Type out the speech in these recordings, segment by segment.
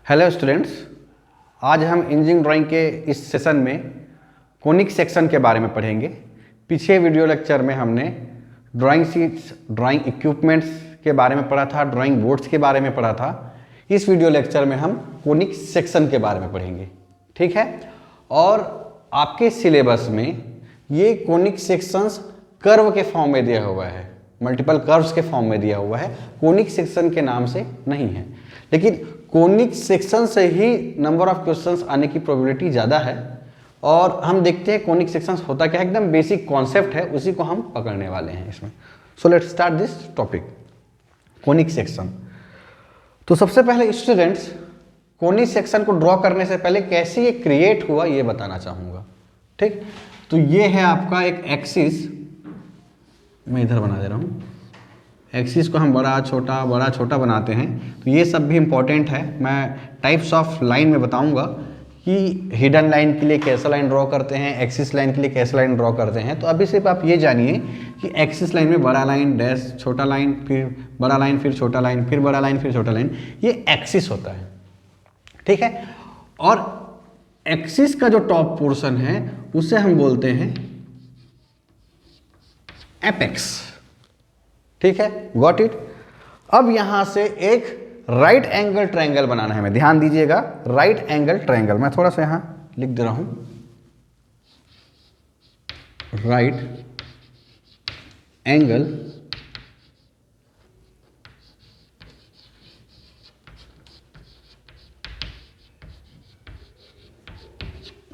Hello students, आज हम engineering drawing के इस सेशन में कोनिक सेक्शन के बारे में पढ़ेंगे। पिछले वीडियो लेक्चर में हमने ड्राइंग शीट्स, ड्राइंग इक्विपमेंट्स के बारे में पढ़ा था, ड्राइंग बोर्ड्स के बारे में पढ़ा था। इस वीडियो लेक्चर में हम कोनिक सेक्शन के बारे में पढ़ेंगे, ठीक है। और आपके सिलेबस में ये कोनिक सेक्शंस कर्व के फॉर्म में दिया हुआ है, मल्टीपल कर्व्स के फॉर्म में दिया हुआ है, कोनिक सेक्शन के नाम से नहीं है। लेकिन कोनिक सेक्शन से ही नंबर ऑफ क्वेश्चंस आने की प्रोबेबिलिटी ज़्यादा है। और हम देखते हैं कोनिक सेक्शंस होता क्या है, एकदम बेसिक कॉन्सेप्ट है, उसी को हम पकड़ने वाले हैं इसमें। So let's start this topic, conic section. तो सबसे पहले स्टूडेंट्स, कोनिक सेक्शन को ड्रॉ करने से पहले कैसे ये क्रिएट हुआ ये बताना चाहूँगा, ठीक। तो ये है आपका एक एक्सिस, मैं इधर बना दे रहा हूँ। एक्सिस को हम बड़ा छोटा बनाते हैं, तो ये सब भी इम्पॉर्टेंट है। मैं टाइप्स ऑफ लाइन में बताऊंगा कि हिडन लाइन के लिए कैसा लाइन ड्रॉ करते हैं, एक्सिस लाइन के लिए कैसा लाइन ड्रॉ करते हैं। तो अभी सिर्फ आप ये जानिए कि एक्सिस लाइन में बड़ा लाइन, डैश, छोटा लाइन, फिर बड़ा लाइन, फिर छोटा लाइन, फिर बड़ा लाइन, फिर छोटा लाइन, ये एक्सिस होता है, ठीक है। और एक्सिस का जो टॉप पोर्शन है उसे हम बोलते हैं एपेक्स, ठीक है, गॉट इट। अब यहां से एक राइट एंगल ट्रायंगल बनाना है, मैं ध्यान दीजिएगा, राइट एंगल ट्रायंगल। मैं थोड़ा सा यहां लिख दे रहा हूं, राइट एंगल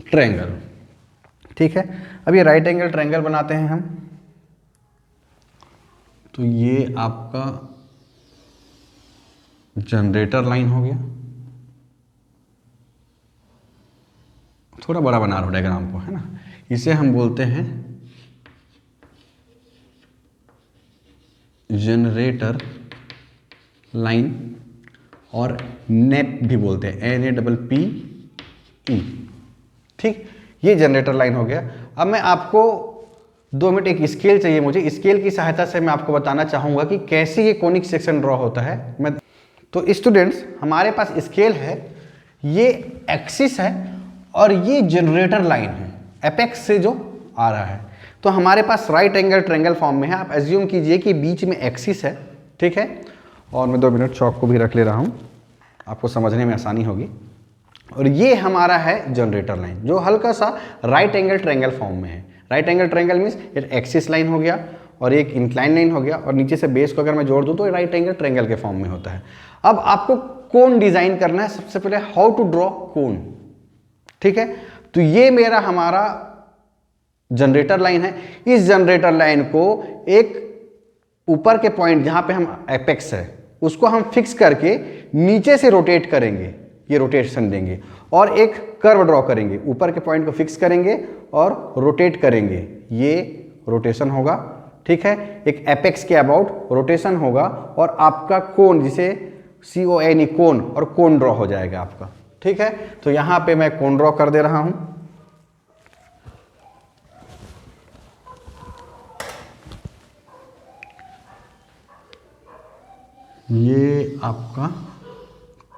ट्रायंगल, ठीक है। अब ये राइट एंगल ट्रायंगल बनाते हैं हम। तो ये आपका जनरेटर लाइन हो गया, थोड़ा बड़ा बना रहा हूं डायग्राम को, है ना। इसे हम बोलते हैं जनरेटर लाइन, और नेप भी बोलते हैं, NAPPE, ठीक। ये जनरेटर लाइन हो गया। अब मैं आपको 2 मिनट, एक स्केल चाहिए मुझे, स्केल की सहायता से मैं आपको बताना चाहूंगा कि कैसे ये कोनिक सेक्शन ड्रॉ होता है। तो स्टूडेंट्स, हमारे पास स्केल है, ये एक्सिस है और ये जनरेटर लाइन है, एपेक्स से जो आ रहा है। तो हमारे पास राइट एंगल ट्रायंगल फॉर्म में है। आप एज्यूम कीजिए कि बीच में एक्सिस है, ठीक है। और मैं 2 मिनट चौक को भी रख ले रहा हूं, आपको समझने में आसानी होगी। और ये हमारा है जनरेटर लाइन, जो हल्का सा राइट एंगल ट्रायंगल फॉर्म में है। राइट एंगल ट्रायंगल मीन्स एक एक्सिस लाइन हो गया और एक इंक्लाइन लाइन हो गया, और नीचे से बेस को अगर मैं जोड़ दूं तो राइट एंगल ट्रायंगल के फॉर्म में होता है। अब आपको कोन डिजाइन करना है। सबसे पहले हाउ टू ड्रॉ कोन, ठीक है। तो ये मेरा हमारा जनरेटर लाइन है। इस जनरेटर लाइन को एक ऊपर के पॉइंट जहां पे हम एपेक्स है उसको हम फिक्स करके नीचे से रोटेट करेंगे, ये रोटेशन देंगे, और एक कर्व ड्रॉ करेंगे। ऊपर के पॉइंट को फिक्स करेंगे और रोटेट करेंगे, ये रोटेशन होगा, ठीक है। एक एपेक्स के अबाउट रोटेशन होगा, और आपका कोन, जिसे CON, कोन, और कोन ड्रॉ हो जाएगा आपका, ठीक है। तो यहां पे मैं कोन ड्रॉ कर दे रहा हूं। ये आपका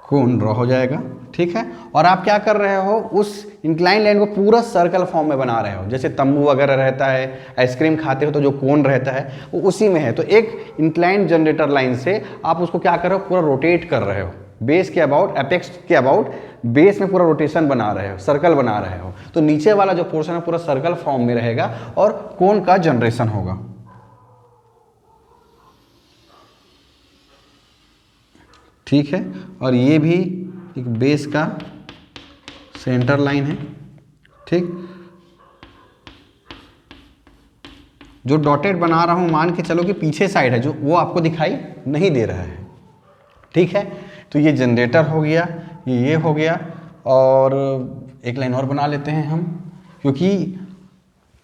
कोन ड्रॉ हो जाएगा, ठीक है। और आप क्या कर रहे हो, उस इंक्लाइन लाइन को पूरा सर्कल फॉर्म में बना रहे हो। जैसे तंबू वगैरह रहता है, आइसक्रीम खाते हो तो जो कोन रहता है वो उसी में है। तो एक इंक्लाइन जनरेटर लाइन से आप उसको क्या कर रहे हो, पूरा रोटेट कर रहे हो, बेस के अबाउट, एपेक्स के अबाउट, बेस में पूरा रोटेशन बना रहे हो, सर्कल बना रहे हो। तो नीचे वाला जो पोर्शन है पूरा सर्कल फॉर्म में रहेगा और कोन का जनरेशन होगा, ठीक है। और ये भी एक बेस का सेंटर लाइन है, ठीक। जो डॉटेड बना रहा हूं, मान के चलो कि पीछे साइड है, जो वो आपको दिखाई नहीं दे रहा है, ठीक है। तो ये जनरेटर हो गया, ये हो गया। और एक लाइन और बना लेते हैं हम, क्योंकि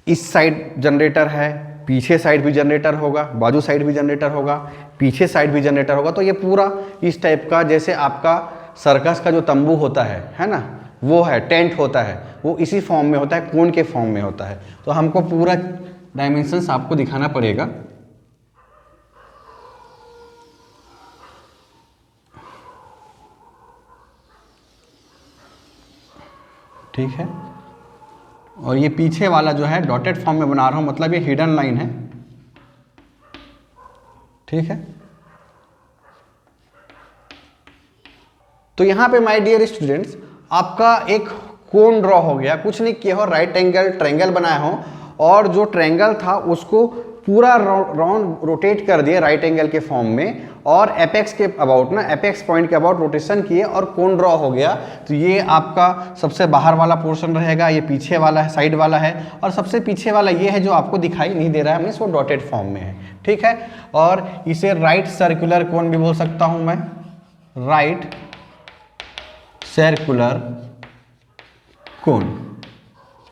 इस साइड जनरेटर है, पीछे साइड भी जनरेटर होगा, बाजू साइड भी जनरेटर होगा, पीछे साइड भी जनरेटर होगा। तो ये पूरा इस टाइप का, जैसे आपका सर्कस का जो तंबू होता है ना, वो है, टेंट होता है, वो इसी फॉर्म में होता है, कोन के फॉर्म में होता है। तो हमको पूरा डायमेंशंस आपको दिखाना पड़ेगा। ठीक है, और ये पीछे वाला जो है डॉटेड फॉर्म में बना रहा हूं, मतलब ये हिडन लाइन है, ठीक है। तो यहां पे माय डियर स्टूडेंट्स आपका एक कोन ड्रॉ हो गया, कुछ नहीं किया हो, राइट एंगल ट्रायंगल बनाया हो और जो ट्रायंगल था उसको पूरा राउंड रोटेट कर दिया राइट एंगल के फॉर्म में और एपेक्स के अबाउट ना, एपेक्स पॉइंट के अबाउट रोटेशन किए और कोन ड्रॉ हो गया। तो ये आपका सबसे बाहर वाला पोर्शन रहेगा, ये पीछे वाला है, साइड वाला है, और सबसे पीछे वाला ये है जो आपको दिखाई नहीं दे रहा है, मीन्स वो डॉटेड फॉर्म में है, ठीक है। और इसे राइट सर्कुलर कोन भी बोल सकता हूं मैं, राइट सर्कुलर कोन,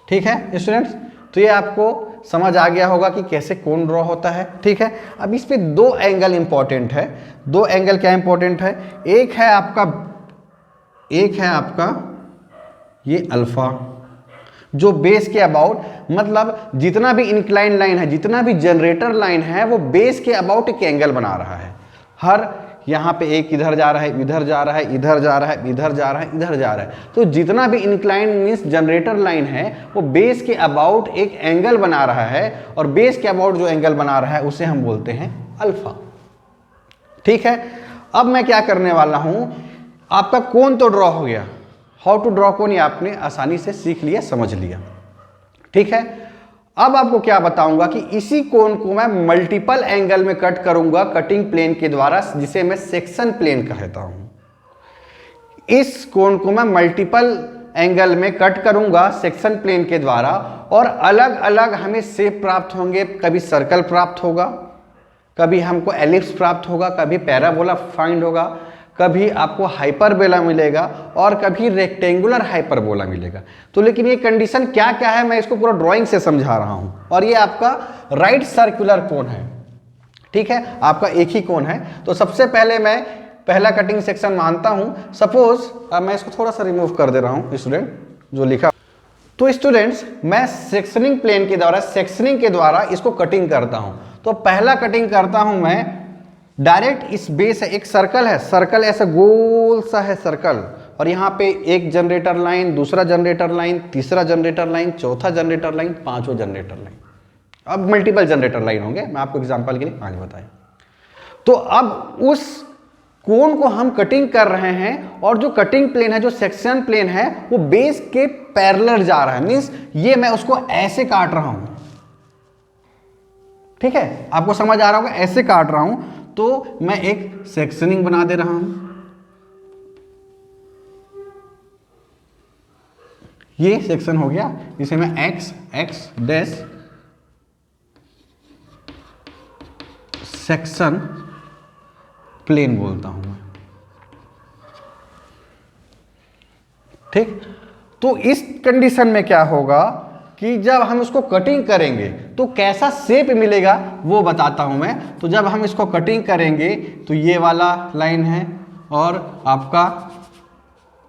ठीक है स्टूडेंट्स। तो ये आपको समझ आ गया होगा कि कैसे कोन ड्रॉ होता है, ठीक है। अब इस पे दो एंगल इंपॉर्टेंट है, दो एंगल क्या इंपॉर्टेंट है, एक है आपका ये अल्फा, जो बेस के अबाउट, मतलब जितना भी इंक्लाइन लाइन है, जितना भी जनरेटर लाइन है, वो बेस के अबाउट एक एंगल बना रहा है। हर यहाँ पे एक इधर जा रहा है, इधर जा रहा है, इधर जा रहा है, इधर जा रहा है, इधर जा रहा है, तो जितना भी इंक्लाइन मीन्स जनरेटर लाइन है वो बेस के अबाउट एक एंगल बना रहा है, और बेस के अबाउट जो एंगल बना रहा है उसे हम बोलते हैं अल्फा, ठीक है। अब मैं क्या करने वाला हूं, आपका कोन तो ड्रॉ हो गया, हाउ टू ड्रॉ कोन ये आपने आसानी से सीख लिया, समझ लिया, ठीक है। अब आपको क्या बताऊंगा कि इसी कोन को मैं मल्टीपल एंगल में कट करूंगा कटिंग प्लेन के द्वारा, जिसे मैं सेक्शन प्लेन कहता हूं। इस कोन को मैं मल्टीपल एंगल में कट करूंगा सेक्शन प्लेन के द्वारा, और अलग अलग हमें शेप प्राप्त होंगे, कभी सर्कल प्राप्त होगा, कभी हमको एलिप्स प्राप्त होगा, कभी पैराबोला फाइंड होगा, कभी आपको हाइपरबोला मिलेगा, और कभी रेक्टेंगुलर हाइपरबोला मिलेगा। तो लेकिन ये कंडीशन क्या क्या है मैं इसको पूरा ड्राइंग से समझा रहा हूं। और ये आपका राइट सर्कुलर कोन है, ठीक है, आपका एक ही कोन है। तो सबसे पहले मैं पहला कटिंग सेक्शन मानता हूं, सपोज अब मैं इसको थोड़ा सा रिमूव कर दे रहा हूं स्टूडेंट जो लिखा। तो स्टूडेंट्स मैं सेक्शनिंग प्लेन के द्वारा, सेक्शनिंग के द्वारा इसको कटिंग करता हूं। तो पहला कटिंग करता हूं मैं डायरेक्ट, इस बेस है, एक सर्कल है, सर्कल ऐसा गोल सा है सर्कल, और यहाँ पे एक जनरेटर लाइन, दूसरा जनरेटर लाइन, तीसरा जनरेटर लाइन, चौथा जनरेटर लाइन, पांचवा जनरेटर लाइन। अब मल्टीपल जनरेटर लाइन होंगे, मैं आपको एग्जांपल के लिए 5 बताया। तो अब उस कोन को हम कटिंग कर रहे हैं, और जो कटिंग प्लेन है, जो सेक्शन प्लेन है, वो बेस के पैरेलल जा रहा है, मीन्स ये मैं उसको ऐसे काट रहा हूं, ठीक है, आपको समझ आ रहा होगा, ऐसे काट रहा हूं। तो मैं एक सेक्शनिंग बना दे रहा हूं, ये सेक्शन हो गया, जिसे मैं एक्स डैश सेक्शन प्लेन बोलता हूं मैं, ठीक। तो इस कंडीशन में क्या होगा कि जब हम इसको कटिंग करेंगे तो कैसा शेप मिलेगा वो बताता हूं मैं। तो जब हम इसको कटिंग करेंगे तो ये वाला लाइन है, और आपका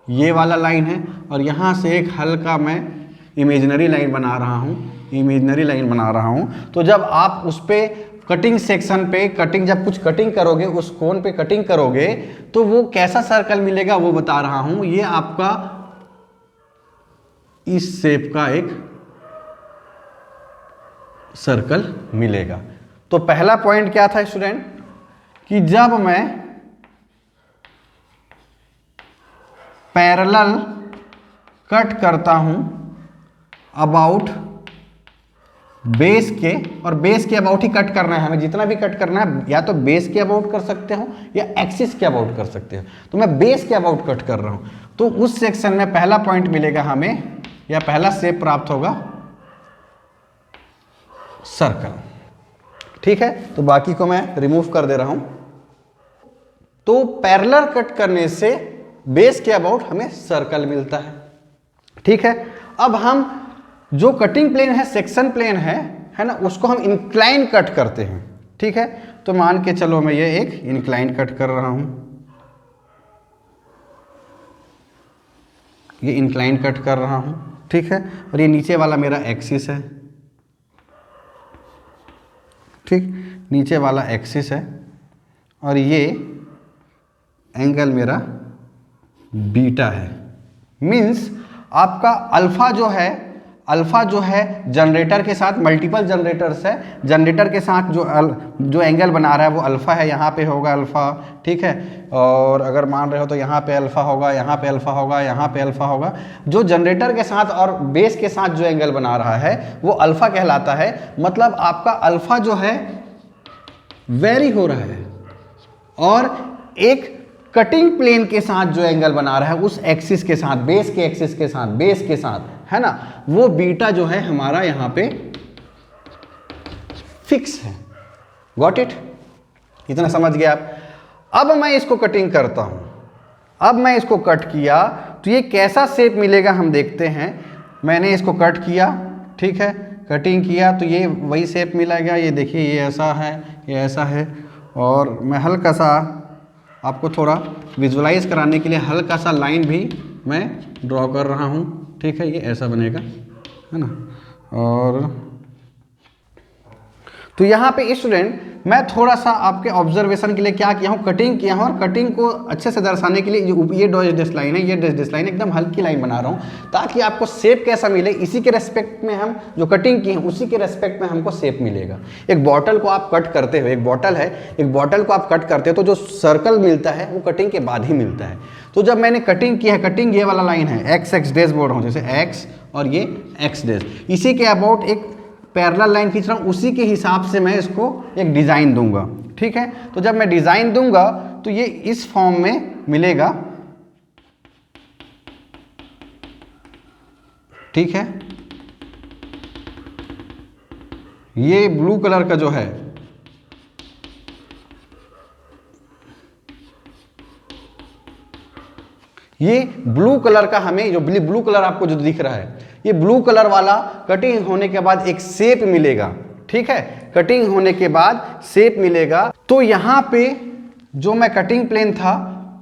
ये वाला लाइन है, और यहाँ से एक हल्का मैं इमेजिनरी लाइन बना रहा हूँ, इमेजिनरी लाइन बना रहा हूँ। तो जब आप उस पे कटिंग सेक्शन पे कटिंग, जब कुछ कटिंग करोगे, उस कोन पे कटिंग करोगे, तो वो कैसा सर्कल मिलेगा वो बता रहा हूँ। ये आपका इस शेप का एक सर्कल मिलेगा। तो पहला पॉइंट क्या था स्टूडेंट, कि जब मैं पैरेलल कट करता हूं अबाउट बेस के, और बेस के अबाउट ही कट करना है हमें, जितना भी कट करना है, या तो बेस के अबाउट कर सकते हो या एक्सिस के अबाउट कर सकते हो। तो मैं बेस के अबाउट कट कर रहा हूं, तो उस सेक्शन में पहला पॉइंट मिलेगा हमें, या पहला शेप प्राप्त होगा सर्कल, ठीक है। तो बाकी को मैं रिमूव कर दे रहा हूं। तो पैरेलल कट करने से बेस के अबाउट हमें सर्कल मिलता है, ठीक है। अब हम जो कटिंग प्लेन है, सेक्शन प्लेन है ना, उसको हम इंक्लाइन कट करते हैं, ठीक है। तो मान के चलो मैं ये एक इंक्लाइन कट कर रहा हूं, ये इंक्लाइन कट कर रहा हूं, ठीक है। और ये नीचे वाला मेरा एक्सिस है, ठीक, नीचे वाला एक्सिस है, और ये एंगल मेरा बीटा है। मीन्स आपका अल्फा जो है जनरेटर के साथ, मल्टीपल जनरेटर्स है, जनरेटर के साथ जो एंगल बना रहा है वो अल्फा है, यहाँ पे होगा अल्फा, ठीक है। और अगर मान रहे हो तो यहाँ पे अल्फा होगा, यहाँ पे अल्फा होगा, यहाँ पे अल्फा होगा। जो जनरेटर के साथ और बेस के साथ जो एंगल बना रहा है वो अल्फा कहलाता है। मतलब आपका अल्फा जो है वेरी हो रहा है, और एक कटिंग प्लेन के साथ जो एंगल बना रहा है उस एक्सिस के साथ, बेस के एक्सिस के साथ, बेस के साथ, है ना, वो बीटा जो है हमारा यहां पे फिक्स है। Got it? इतना समझ गया आप? अब मैं इसको कटिंग करता हूं, अब मैं इसको कट किया तो ये कैसा शेप मिलेगा हम देखते हैं। मैंने इसको कट किया, ठीक है, कटिंग किया तो ये वही शेप मिलेगा। ये देखिए, ये ऐसा है, ये ऐसा है। और मैं हल्का सा आपको थोड़ा विजुलाइज कराने के लिए हल्का सा लाइन भी मैं ड्रॉ कर रहा हूँ, ठीक है। ये ऐसा बनेगा, है ना। और तो यहाँ पे स्टूडेंट मैं थोड़ा सा आपके ऑब्जर्वेशन के लिए क्या किया हूँ, कटिंग किया हूँ, और कटिंग को अच्छे से दर्शाने के लिए ये डैश लाइन है, ये डैश लाइन, एकदम हल्की लाइन बना रहा हूँ ताकि आपको शेप कैसा मिले। इसी के रेस्पेक्ट में हम जो कटिंग की है उसी के रेस्पेक्ट में हमको शेप मिलेगा। एक बॉटल को आप कट करते हो, एक बॉटल है, एक बॉटल को आप कट करते हो तो जो सर्कल मिलता है वो कटिंग के बाद ही मिलता है। तो जब मैंने कटिंग किया है, कटिंग ये वाला लाइन है, एक्स एक्स डैश बोल रहा हूँ, जैसे एक्स और ये एक्स डैश, इसी के अबाउट एक पैरेलल लाइन खींच रहा हूँ, उसी के हिसाब से मैं इसको एक डिज़ाइन दूंगा, ठीक है। तो जब मैं डिज़ाइन दूंगा तो ये इस फॉर्म में मिलेगा, ठीक है। ये ब्लू कलर का जो है, ये ब्लू कलर का, हमें जो ब्लू कलर आपको जो दिख रहा है, ये ब्लू कलर वाला कटिंग होने के बाद एक शेप मिलेगा, ठीक है। कटिंग होने के बाद शेप मिलेगा। तो यहां पे जो मैं कटिंग प्लेन था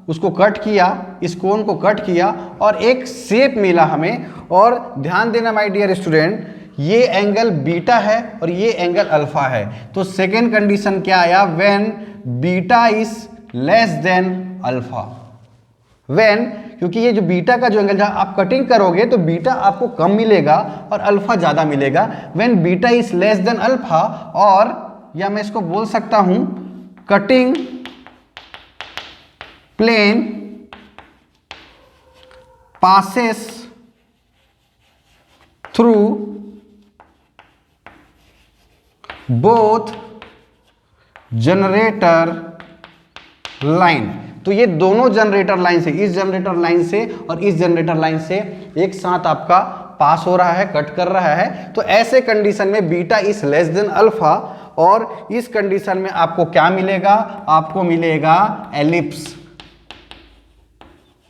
उसको कट किया, इस कोन को कट किया और एक शेप मिला हमें। और ध्यान देना माय डियर स्टूडेंट, ये एंगल बीटा है और ये एंगल अल्फा है। तो सेकेंड कंडीशन क्या आया, when beta is less than alpha. When, क्योंकि ये जो बीटा का जो एंगल, जहां आप कटिंग करोगे तो बीटा आपको कम मिलेगा और अल्फा ज्यादा मिलेगा। When beta is less than alpha, और या मैं इसको बोल सकता हूं cutting plane passes through both generator line. तो ये दोनों जनरेटर लाइन से, इस जनरेटर लाइन से और इस जनरेटर लाइन से एक साथ आपका पास हो रहा है, कट कर रहा है। तो ऐसे कंडीशन में beta is less than alpha, और इस कंडीशन में आपको क्या मिलेगा, आपको मिलेगा एलिप्स।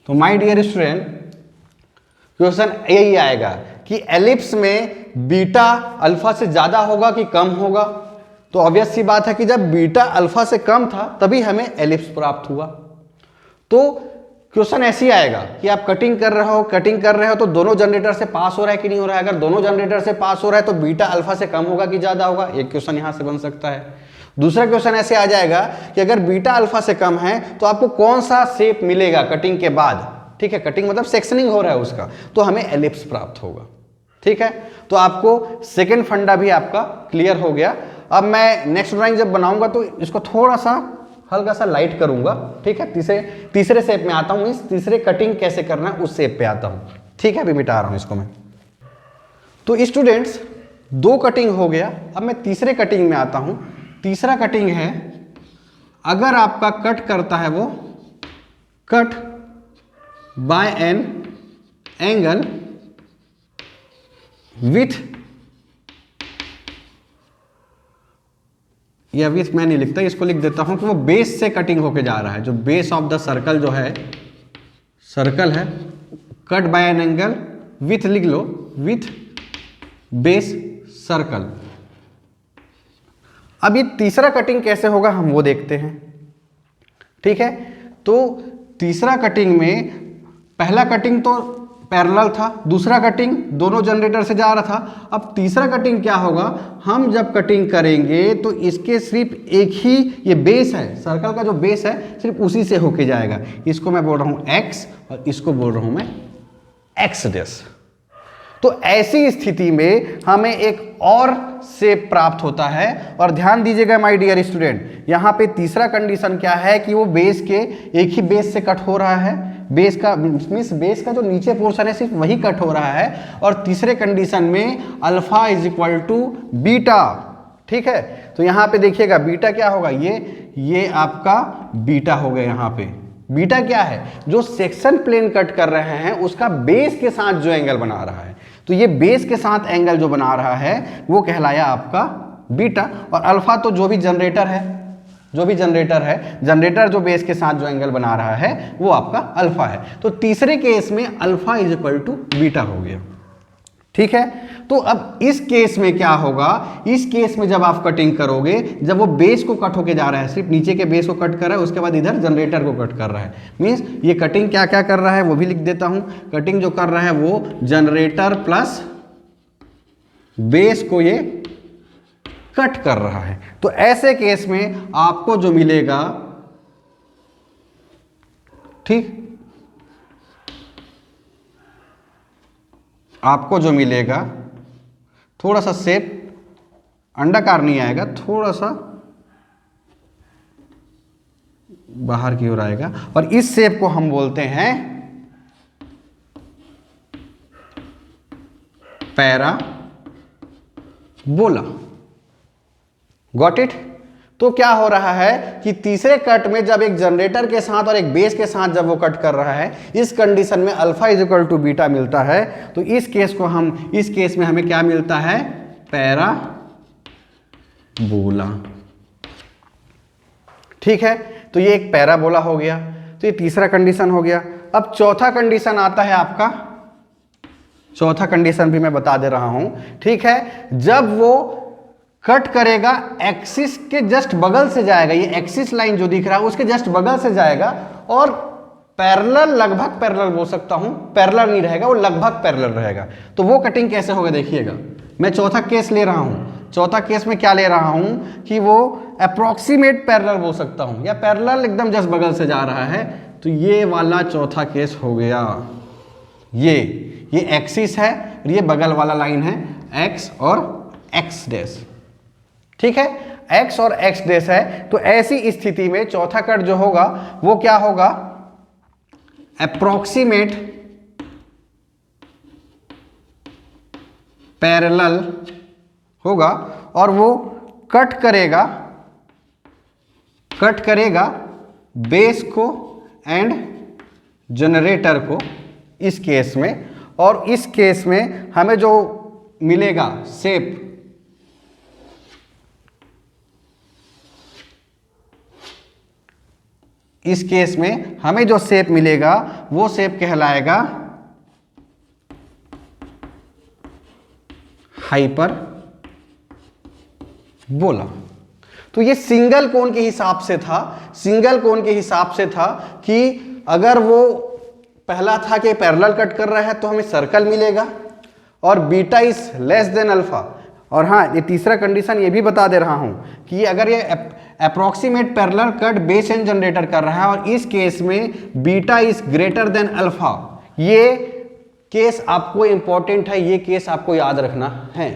तो माय डियर स्टूडेंट, क्वेश्चन यही आएगा कि एलिप्स में बीटा अल्फा से ज्यादा होगा कि कम होगा। तो ऑब्वियस सी बात है कि जब बीटा अल्फा से कम था तभी हमें एलिप्स प्राप्त हुआ। तो क्वेश्चन ऐसे ही आएगा कि आप कटिंग कर रहे हो तो दोनों जनरेटर से पास हो रहा है कि नहीं हो रहा है। अगर दोनों जनरेटर से पास हो रहा है तो बीटा अल्फा से कम होगा कि ज्यादा होगा। एक क्वेश्चन यहां से बन सकता है। दूसरा क्वेश्चन ऐसे आ जाएगा कि अगर बीटा अल्फा से कम है तो आपको कौन सा शेप मिलेगा कटिंग के बाद, ठीक है। कटिंग मतलब सेक्शनिंग हो रहा है उसका, तो हमें एलिप्स प्राप्त होगा, ठीक है। तो आपको सेकेंड फंडा भी आपका क्लियर हो गया। अब मैं नेक्स्ट ड्राइंग जब बनाऊंगा तो इसको थोड़ा सा हल्का सा लाइट करूंगा, ठीक है। तीसरे शेप में आता हूं, इस तीसरे कटिंग कैसे करना है उस शेप पे आता हूं, ठीक है। अभी मिटा रहा हूं इसको मैं। तो स्टूडेंट्स, दो कटिंग हो गया, अब मैं तीसरे कटिंग में आता हूं। तीसरा कटिंग है, अगर आपका कट करता है वो cut by an angle with, या विथ मैं नहीं लिखता, इसको लिख देता हूं कि वो बेस से कटिंग होके जा रहा है। जो बेस ऑफ द सर्कल जो है, सर्कल है, cut by an angle with, लिख लो, विथ बेस सर्कल। अब ये तीसरा कटिंग कैसे होगा हम वो देखते हैं, ठीक है। तो तीसरा कटिंग में पहला कटिंग तो पैरेलल था, दूसरा कटिंग दोनों जनरेटर से जा रहा था। अब तीसरा कटिंग क्या होगा, हम जब कटिंग करेंगे तो इसके सिर्फ एक ही, ये बेस है, सर्कल का जो बेस है सिर्फ उसी से होके जाएगा। इसको मैं बोल रहा हूं एक्स और इसको बोल रहा हूं मैं एक्स डैश। तो ऐसी स्थिति में हमें एक और शेप प्राप्त होता है। और ध्यान दीजिएगा माय डियर स्टूडेंट, यहाँ पे तीसरा कंडीशन क्या है कि वो बेस के एक ही बेस से कट हो रहा है, बेस का मीन्स बेस का जो नीचे पोर्शन है सिर्फ वही कट हो रहा है। और तीसरे कंडीशन में alpha is equal to beta. ठीक है, तो यहाँ पे देखिएगा बीटा क्या होगा, ये आपका बीटा हो गया। यहाँ पे बीटा क्या है, जो सेक्शन प्लेन कट कर रहे हैं उसका बेस के साथ जो एंगल बना रहा है, तो ये बेस के साथ एंगल जो बना रहा है वो कहलाया आपका बीटा। और अल्फा तो जो भी जनरेटर है, जनरेटर जो बेस के साथ जो एंगल बना रहा है वो आपका अल्फा है। तो तीसरे केस में alpha is equal to beta हो गया। ठीक है, तो अब इस केस में क्या होगा, इस केस में जब आप कटिंग करोगे, जब वो बेस को कट होके जा रहा है, सिर्फ नीचे के बेस को कट कर रहा है, उसके बाद इधर जनरेटर को कट कर रहा है, मीन्स ये कटिंग क्या क्या कर रहा है वो भी लिख देता हूं। कटिंग जो कर रहा है वो जनरेटर प्लस बेस को ये कट कर रहा है। तो ऐसे केस में आपको जो मिलेगा, ठीक, आपको जो मिलेगा थोड़ा सा शेप अंडाकार नहीं आएगा, थोड़ा सा बाहर की ओर आएगा, और इस शेप को हम बोलते हैं पैराबोला। Got it. तो क्या हो रहा है कि तीसरे कट में जब एक जनरेटर के साथ और एक बेस के साथ जब वो कट कर रहा है, इस कंडीशन में alpha is equal to beta मिलता है। तो इस केस में हमें क्या मिलता है, पैराबोला। ठीक है, तो ये एक पैराबोला हो गया। तो ये तीसरा कंडीशन हो गया। अब चौथा कंडीशन आता है आपका, चौथा कंडीशन भी मैं बता दे रहा हूं। ठीक है, जब वो कट करेगा एक्सिस के जस्ट बगल से जाएगा, ये एक्सिस लाइन जो दिख रहा है उसके जस्ट बगल से जाएगा, और पैरेलल, लगभग पैरेलल बोल सकता हूं, पैरेलल नहीं रहेगा, वो लगभग पैरेलल रहेगा। तो वो कटिंग कैसे होगा देखिएगा। मैं चौथा केस ले रहा हूं, चौथा केस में क्या ले रहा हूं कि वो अप्रोक्सीमेट पैरेलल बोल सकता हूं, या पैरेलल एकदम जस्ट बगल से जा रहा है। तो ये वाला चौथा केस हो गया। ये एक्सिस है और ये बगल वाला लाइन है एक्स और एक्स डैश। ठीक है, x और x डैश है। तो ऐसी स्थिति में चौथा कट जो होगा वो क्या होगा, अप्रोक्सीमेट पैरेलल होगा, और वो कट करेगा बेस को एंड जनरेटर को इस केस में। और इस केस में हमें जो मिलेगा शेप, इस केस में हमें जो शेप मिलेगा वो शेप कहलाएगा हाइपरबोला। तो ये सिंगल कोण के हिसाब से था, सिंगल कोण के हिसाब से था कि अगर वो पहला था कि पैरेलल कट कर रहा है तो हमें सर्कल मिलेगा, और beta is less than alpha. और हाँ, ये तीसरा कंडीशन ये भी बता दे रहा हूं कि अगर ये approximate parallel cut base and generator कर रहा है और इस केस में beta is greater than alpha, ये केस आपको इंपॉर्टेंट है, ये केस आपको याद रखना है।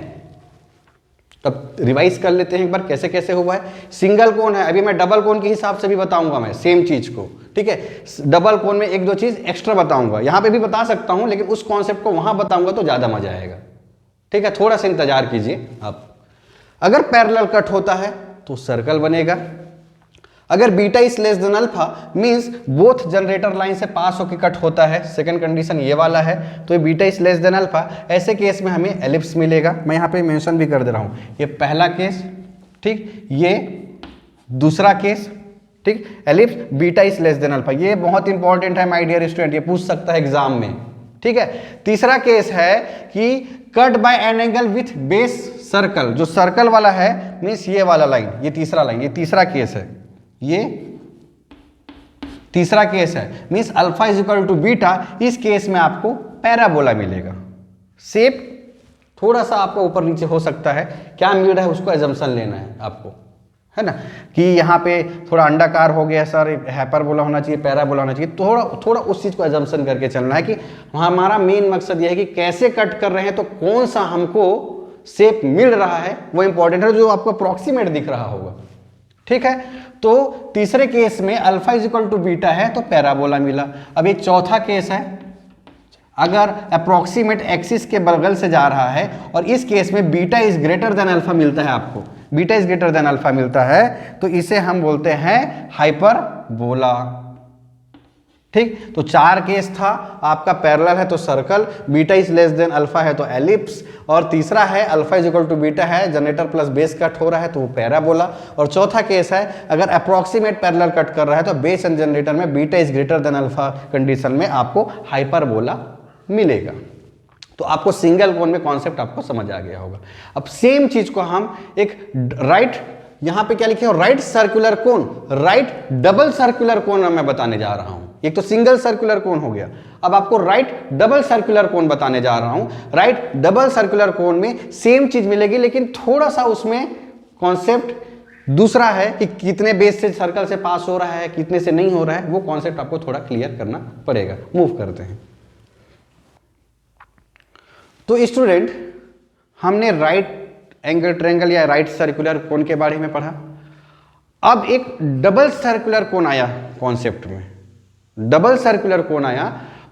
तब रिवाइज कर लेते हैं एक बार कैसे कैसे हुआ है। सिंगल कोण है, अभी मैं डबल कोण के हिसाब से भी बताऊंगा मैं सेम चीज को। ठीक है, डबल कोण में एक दो चीज एक्स्ट्रा बताऊंगा, यहां पे भी बता सकता हूं, लेकिन उस कॉन्सेप्ट को वहां बताऊंगा तो ज्यादा मजा आएगा। ठीक है, थोड़ा सा इंतजार कीजिए आप। अगर पैरेलल कट होता है तो सर्कल बनेगा। अगर beta is less than alpha means both generator line से पास होकर कट होता है, सेकंड कंडीशन ये वाला है, तो ये beta is less than alpha, ऐसे केस में हमें एलिप्स मिलेगा। मैं यहाँ पे मेंशन भी कर दे रहा हूँ, ये पहला केस, ठीक, ये दूसरा केस, ठीक, ellipse beta is less than alpha. ये बहुत इंपॉर्टेंट है माय डियर स्टूडेंट, ये पूछ सकता है एग्जाम में। ठीक है, तीसरा केस है कि cut by an angle with base circle, जो सर्कल वाला है मीन्स ये वाला लाइन, ये तीसरा लाइन, ये तीसरा केस है, ये तीसरा केस है, means alpha is equal to beta. इस केस में आपको पैराबोला मिलेगा। शेप थोड़ा सा आपको ऊपर नीचे हो सकता है, क्या मिल रहा है उसको एजम्पशन लेना है आपको, है ना, कि यहाँ पे थोड़ा अंडाकार हो गया सर, हाइपरबोला होना चाहिए, पैराबोला होना चाहिए, थोड़ा उस चीज़ को एजम्पशन करके चलना है कि हमारा मेन मकसद ये है कि कैसे कट कर रहे हैं तो कौन सा हमको शेप मिल रहा है वो इंपॉर्टेंट है, जो आपको अप्रोक्सीमेट दिख रहा होगा। ठीक है, तो तीसरे केस में alpha is equal to beta है तो पैराबोला मिला। अब ये चौथा केस है, अगर अप्रोक्सीमेट एक्सिस के बगल से जा रहा है और इस केस में beta is greater than alpha मिलता है, आपको beta is greater than alpha मिलता है, तो इसे हम बोलते हैं हाइपरबोला। ठीक, तो 4 केस था आपका, पैरेलल है तो circle, beta is less than alpha है तो एलिप्स, और तीसरा है alpha is equal to beta है, जनरेटर प्लस बेस कट हो रहा है तो वो पैराबोला, और चौथा केस है अगर अप्रोक्सीमेट पैरेलल कट कर रहा है तो बेस एंड जनरेटर में beta is greater than alpha condition में आपको हाइपरबोला मिलेगा। तो आपको सिंगल कोन में कॉन्सेप्ट आपको समझ आ गया होगा। अब सेम चीज को हम एक राइट, यहां पे क्या लिखे हो, right circular cone, right double circular कोन मैं बताने जा रहा हूं। एक तो सिंगल सर्कुलर कोन हो गया, अब आपको राइट डबल सर्कुलर कोन बताने जा रहा हूं। राइट डबल सर्कुलर कोन में सेम चीज मिलेगी, लेकिन थोड़ा सा उसमें कॉन्सेप्ट दूसरा है कि कितने बेस से सर्कल से पास हो रहा है, कितने से नहीं हो रहा है, वो कॉन्सेप्ट आपको थोड़ा क्लियर करना पड़ेगा। मूव करते हैं। तो स्टूडेंट, हमने राइट एंगल ट्रायंगल या राइट सर्कुलर कोन के बारे में पढ़ा। अब एक डबल सर्कुलर कोन आया कॉन्सेप्ट में, डबल सर्कुलर कोन आया,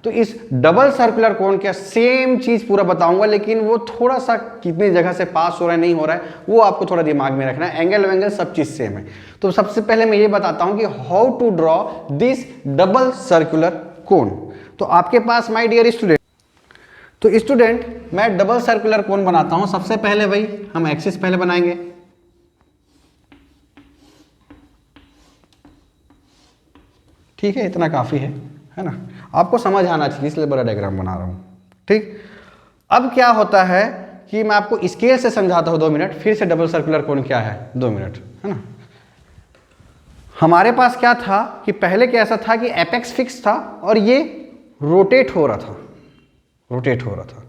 तो इस डबल सर्कुलर कोन का सेम चीज पूरा बताऊंगा, लेकिन वो थोड़ा सा कितनी जगह से पास हो रहा है नहीं हो रहा है वो आपको थोड़ा दिमाग में रखना है। एंगल वेंगल सब चीज सेम है। तो सबसे पहले मैं ये बताता हूं कि how to draw this double circular cone. तो आपके पास माय डियर स्टूडेंट, तो स्टूडेंट मैं डबल सर्कुलर कोन बनाता हूं। सबसे पहले भाई हम एक्सिस पहले बनाएंगे, ठीक है, इतना काफी है ना, आपको समझ आना चाहिए इसलिए बड़ा डायग्राम बना रहा हूं। ठीक, अब क्या होता है कि मैं आपको स्केल से समझाता हूं 2 मिनट, फिर से डबल सर्कुलर कोन क्या है 2 मिनट, है ना। हमारे पास क्या था कि पहले कैसा था कि एपेक्स फिक्स था और ये रोटेट हो रहा था, रोटेट हो रहा था।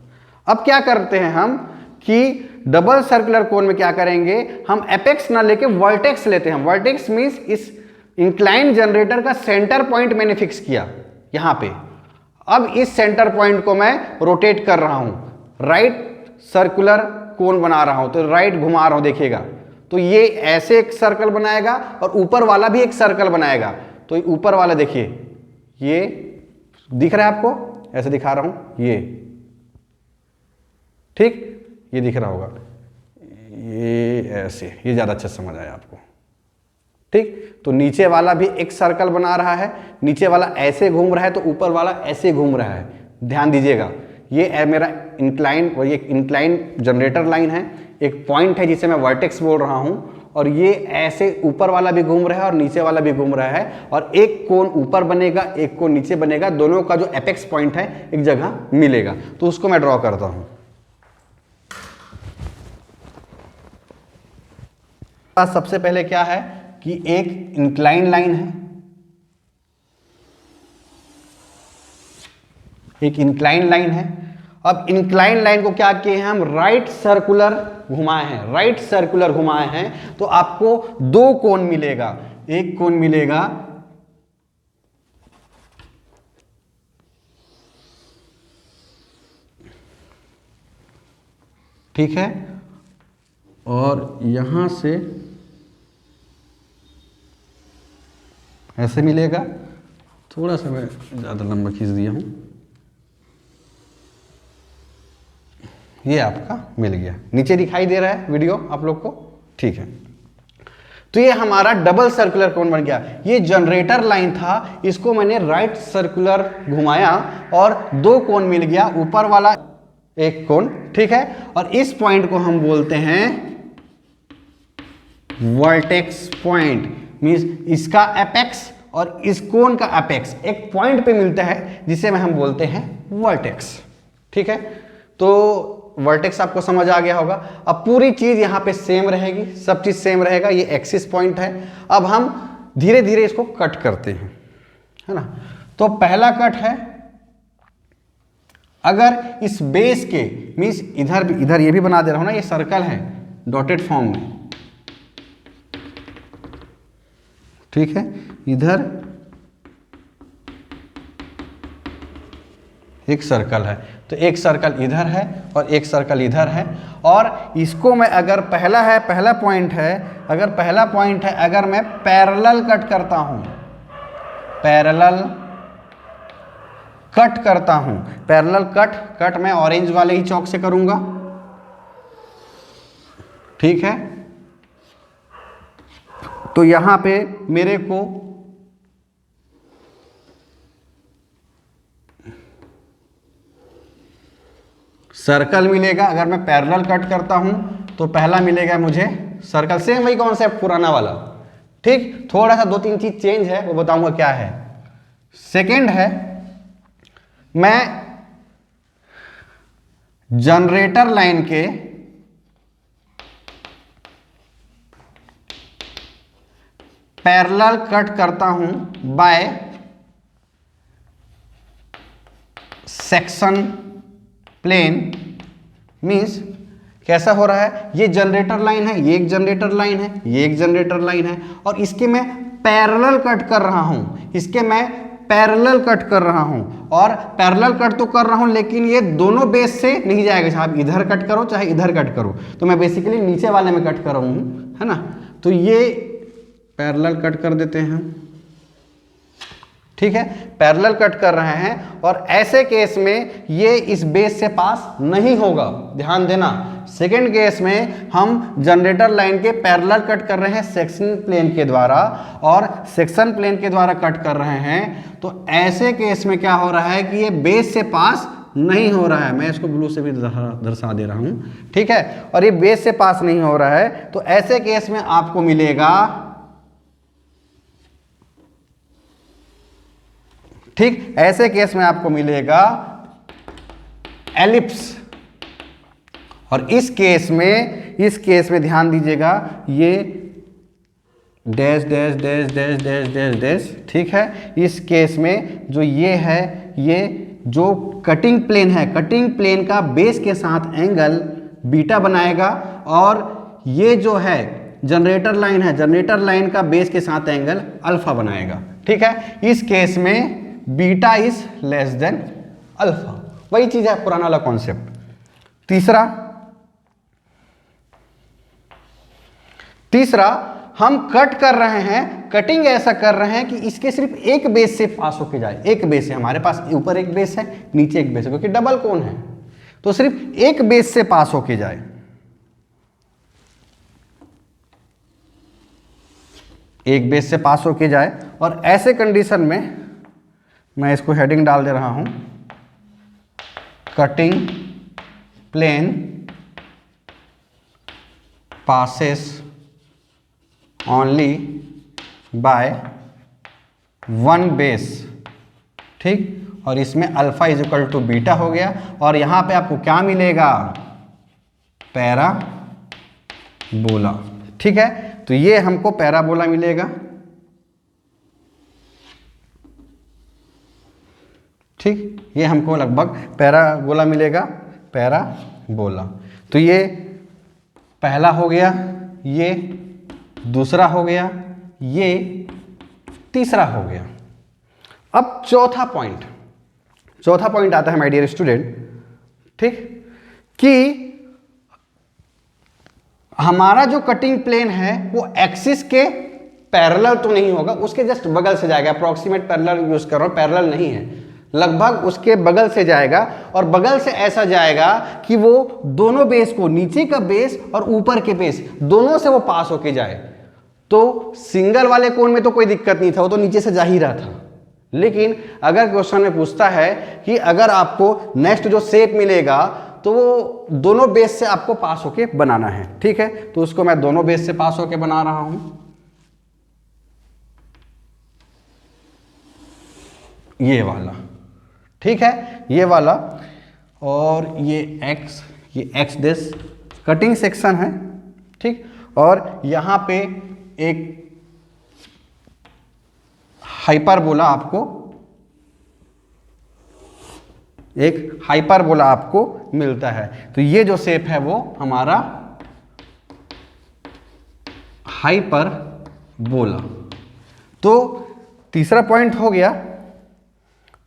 अब क्या करते हैं हम कि डबल सर्कुलर कोन में क्या करेंगे, हम एपेक्स ना लेके वर्टेक्स लेते हैं। वर्टेक्स मींस इस इंक्लाइन जनरेटर का सेंटर पॉइंट मैंने फिक्स किया यहां पे। अब इस सेंटर पॉइंट को मैं रोटेट कर रहा हूं, राइट सर्कुलर कोन बना रहा हूं, तो राइट घुमा रहा हूं, देखिएगा तो ये ऐसे एक सर्कल बनाएगा और ऊपर वाला भी एक सर्कल बनाएगा। तो ऊपर वाला देखिए, ये दिख रहा है आपको, ऐसे दिखा रहा हूं, ये ठीक, ये दिख रहा होगा, ये ऐसे, ये ज्यादा अच्छा समझ आया आपको। ठीक, तो नीचे वाला भी एक सर्कल बना रहा है, नीचे वाला ऐसे घूम रहा है तो ऊपर वाला ऐसे घूम रहा है। ध्यान दीजिएगा, ये मेरा इंक्लाइन, और ये इंक्लाइन जनरेटर लाइन है, एक पॉइंट है जिसे मैं वर्टेक्स बोल रहा हूं, और ये ऐसे ऊपर वाला भी घूम रहा है और नीचे वाला भी घूम रहा है, और एक कोन ऊपर बनेगा एक कोन नीचे बनेगा, दोनों का जो एपेक्स पॉइंट है एक जगह मिलेगा। तो उसको मैं ड्रॉ करता हूं। सबसे पहले क्या है कि एक इंक्लाइन लाइन है, एक इंक्लाइन लाइन है। अब इंक्लाइन लाइन को क्या किए हैं हम, राइट सर्कुलर घुमाए हैं, राइट सर्कुलर घुमाए हैं, तो आपको 2 कोन मिलेगा। एक कोन मिलेगा ठीक है, और यहां से ऐसे मिलेगा, थोड़ा सा मैं ज़्यादा लंबा खींच दिया हूं, ये आपका मिल गया। नीचे दिखाई दे रहा है वीडियो आप लोग को, ठीक है। तो ये हमारा डबल सर्कुलर कोन बन गया। ये जनरेटर लाइन था, इसको मैंने राइट सर्कुलर घुमाया और 2 कोन मिल गया, ऊपर वाला एक कोन, ठीक है। और इस पॉइंट को हम बोलते हैं वर्टेक्स पॉइंट, मींस इसका एपेक्स और इस कोन का एपेक्स एक पॉइंट पे मिलता है जिसे हम बोलते हैं वर्टेक्स, ठीक है। तो वर्टेक्स आपको समझ आ गया होगा। अब पूरी चीज यहां पे सेम रहेगी, सब चीज सेम रहेगा, ये एक्सिस पॉइंट है। अब हम धीरे धीरे इसको कट करते हैं, है ना। तो पहला कट है, अगर इस बेस के मींस इधर ये भी बना दे रहा हूं ना, ये सर्कल है डॉटेड फॉर्म में, ठीक है, इधर एक सर्कल है, तो एक सर्कल इधर है और एक सर्कल इधर है। और इसको मैं अगर पहला है, पहला पॉइंट है, अगर पहला पॉइंट है अगर मैं पैरेलल कट करता हूं, पैरेलल कट करता हूं, पैरेलल कट मैं ऑरेंज वाले ही चौक से करूंगा, ठीक है। तो यहां पे मेरे को सर्कल मिलेगा। अगर मैं पैरेलल कट करता हूं तो पहला मिलेगा मुझे सर्कल, सेम वही कॉन्सेप्ट पुराना वाला, ठीक। थोड़ा सा 2-3 चीज चेंज है, वो बताऊंगा क्या है। सेकंड है, मैं जनरेटर लाइन के पैरेलल कट करता हूं बाय सेक्शन प्लेन। मींस कैसा हो रहा है, ये जनरेटर लाइन है, ये एक जनरेटर लाइन है, ये एक जनरेटर लाइन है, और इसके मैं पैरेलल कट कर रहा हूं, इसके मैं पैरेलल कट कर रहा हूं। और पैरेलल कट तो कर रहा हूं लेकिन ये दोनों बेस से नहीं जाएगा, चाहे आप इधर कट करो चाहे इधर कट करो, तो मैं बेसिकली नीचे वाले में कट कर रहा हूं, है ना। तो ये पैरेलल कट कर देते हैं, ठीक है, पैरेलल कट कर रहे हैं। और ऐसे केस में ये इस बेस से पास नहीं होगा, ध्यान देना। सेकंड केस में हम जनरेटर लाइन के पैरेलल कट कर रहे हैं सेक्शन प्लेन के द्वारा, और सेक्शन प्लेन के द्वारा कट कर रहे हैं, तो ऐसे केस में क्या हो रहा है कि ये बेस से पास नहीं हो रहा है। मैं इसको ब्लू से भी दर्शा दे रहा हूं, ठीक है, और ये बेस से पास नहीं हो रहा है। तो ऐसे केस में आपको मिलेगा, ठीक, ऐसे केस में आपको मिलेगा एलिप्स। और इस केस में ध्यान दीजिएगा, ये dash dash dash dash dash dash dash, ठीक है। इस केस में जो ये है, ये जो कटिंग प्लेन है, कटिंग प्लेन का बेस के साथ एंगल बीटा बनाएगा, और ये जो है जनरेटर लाइन है, जनरेटर लाइन का बेस के साथ एंगल अल्फा बनाएगा, ठीक है। इस केस में beta is less than alpha, वही चीज है, पुराना वाला कॉन्सेप्ट। तीसरा हम कट कर रहे हैं, कटिंग ऐसा कर रहे हैं कि इसके सिर्फ एक बेस से पास होके जाए, एक बेस है हमारे पास, ऊपर एक बेस है नीचे एक बेस है, क्योंकि डबल कोन है, तो सिर्फ एक बेस से पास होके जाए। एक बेस से पास होके जाए, और ऐसे कंडीशन में मैं इसको हेडिंग डाल दे रहा हूं, cutting plane passes only by one base, ठीक। और इसमें alpha is equal to beta हो गया, और यहां पे आपको क्या मिलेगा, पैराबोला, ठीक है। तो ये हमको पैराबोला मिलेगा, ठीक, ये हमको लगभग पैराबोला मिलेगा, पैराबोला। तो ये पहला हो गया, ये दूसरा हो गया, ये तीसरा हो गया। अब चौथा पॉइंट आता है माय डियर स्टूडेंट, ठीक, कि हमारा जो कटिंग प्लेन है वो एक्सिस के पैरेलल तो नहीं होगा, उसके जस्ट बगल से जाएगा। अप्रॉक्सीमेट पैरेलल यूज कर रहा हूं, पैरेलल नहीं है, लगभग उसके बगल से जाएगा, और बगल से ऐसा जाएगा कि वो दोनों बेस को, नीचे का बेस और ऊपर के बेस दोनों से वो पास होके जाए। तो सिंगल वाले कोण में तो कोई दिक्कत नहीं था, वो तो नीचे से जा ही रहा था। लेकिन अगर क्वेश्चन में पूछता है कि अगर आपको नेक्स्ट जो शेप मिलेगा तो वो दोनों बेस से आपको पास होके बनाना है, ठीक है। तो उसको मैं दोनों बेस से पास होके बना रहा हूं, ये वाला, ठीक है, ये वाला। और ये एक्स डेस कटिंग सेक्शन है, ठीक। और यहां पे एक हाइपरबोला आपको मिलता है। तो ये जो शेप है वो हमारा हाइपरबोला, तो तीसरा पॉइंट हो गया।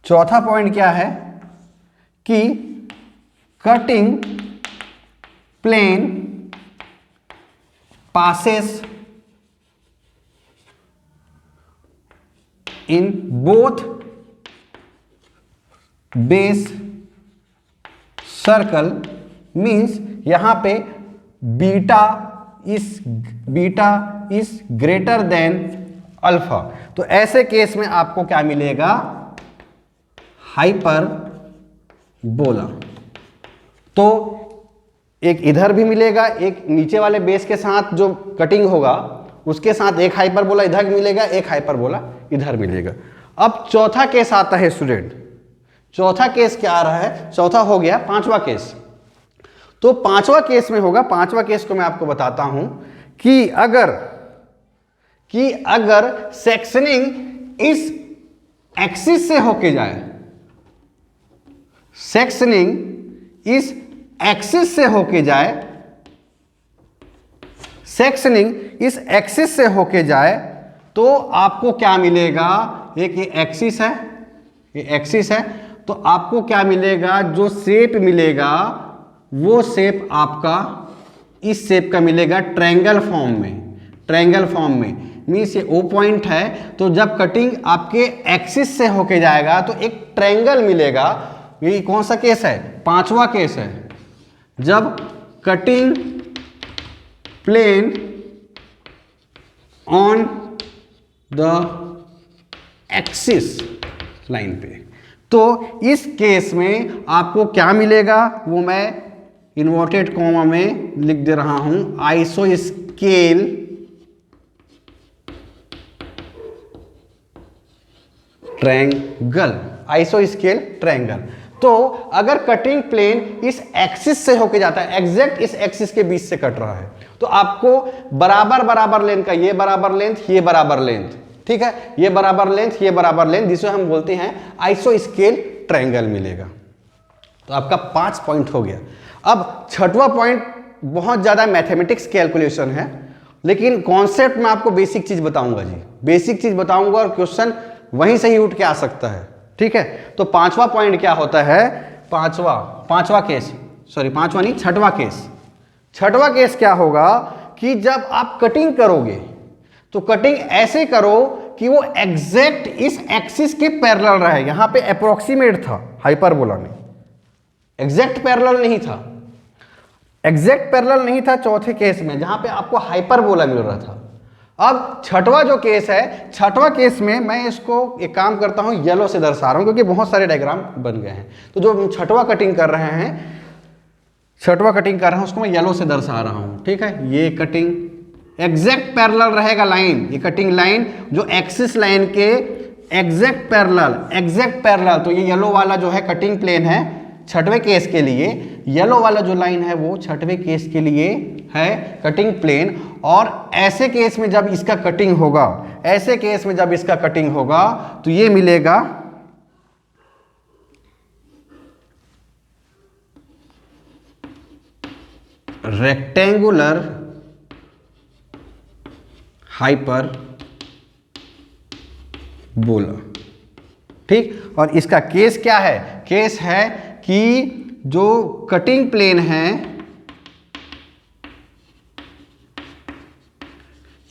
चौथा पॉइंट क्या है कि cutting plane passes in both base circle, means यहां पे beta is greater than alpha. तो ऐसे केस में आपको क्या मिलेगा, हाइपरबोला। तो एक इधर भी मिलेगा, एक नीचे वाले बेस के साथ जो कटिंग होगा उसके साथ एक हाइपरबोला इधर मिलेगा, एक हाइपरबोला इधर मिलेगा। अब चौथा केस आता है स्टूडेंट। चौथा केस क्या आ रहा है, चौथा हो गया, पांचवा केस। तो पांचवा केस में होगा, पांचवा केस को मैं आपको बताता हूं कि अगर सेक्शनिंग इस एक्सिस से होके जाए, सेक्शनिंग इस एक्सिस से होके जाए, सेक्शनिंग इस एक्सिस से होके जाए, तो आपको क्या मिलेगा, एक ये एक्सिस है, ये एक्सिस है, तो आपको क्या मिलेगा, जो शेप मिलेगा वो शेप आपका इस शेप का मिलेगा ट्रायंगल फॉर्म में। ट्रायंगल फॉर्म में मीन्स ये ओ पॉइंट है, तो जब कटिंग आपके एक्सिस से होके जाएगा तो एक ट्रायंगल मिलेगा। ये कौन सा केस है, पांचवा केस है, जब cutting plane on the axis line पे। तो इस केस में आपको क्या मिलेगा, वो मैं इन्वर्टेड कॉमा में लिख दे रहा हूं, आइसोस्केल ट्रायंगल, आइसोस्केल ट्रायंगल। तो अगर कटिंग प्लेन इस एक्सिस से होके जाता है, एग्जैक्ट इस एक्सिस के बीच से कट रहा है, तो आपको बराबर लेंथ का ये बराबर लेंथ, ये बराबर लेंथ, ठीक है, ये बराबर लेंथ, ये बराबर लेंथ, जिसे हम बोलते हैं आइसोस्केल ट्रायंगल मिलेगा। तो आपका 5 पॉइंट हो गया। अब छठवां पॉइंट बहुत ज्यादा मैथमेटिक्स कैलकुलेशन है, लेकिन कॉन्सेप्ट में आपको बेसिक चीज बताऊंगा जी, बेसिक चीज बताऊंगा और क्वेश्चन वहीं से ही उठ के आ सकता है, ठीक है। तो पांचवा पॉइंट क्या होता है, पांचवा केस, सॉरी पांचवा नहीं, छठवां केस। छठवां केस क्या होगा कि जब आप कटिंग करोगे तो कटिंग ऐसे करो कि वो एग्जैक्ट इस एक्सिस के पैरेलल रहे। यहां पे अप्रोक्सीमेट था हाइपरबोला में, एग्जैक्ट पैरेलल नहीं था, एग्जैक्ट पैरेलल नहीं था चौथे केस में, जहां पे आपको हाइपरबोला मिल रहा था। अब छठवां जो केस है, छठवां केस में मैं इसको एक काम करता हूं, येलो से दर्शा रहा हूं क्योंकि बहुत सारे डायग्राम बन गए हैं। तो जो छठवां कटिंग कर रहे हैं, छठवां कटिंग कर रहा हूं, उसको मैं येलो से दर्शा रहा हूं, ठीक है। ये कटिंग एग्जैक्ट पैरेलल रहेगा लाइन, ये कटिंग लाइन जो एक्सिस लाइन के एग्जैक्ट पैरेलल, तो ये येलो वाला जो है कटिंग प्लेन है छठवें केस के लिए, येलो वाला जो लाइन है वो छठवें केस के लिए है कटिंग प्लेन। और ऐसे केस में जब इसका कटिंग होगा, ऐसे केस में जब इसका कटिंग होगा तो ये मिलेगा रेक्टेंगुलर हाइपरबोला, ठीक। और इसका केस क्या है, केस है कि जो कटिंग प्लेन है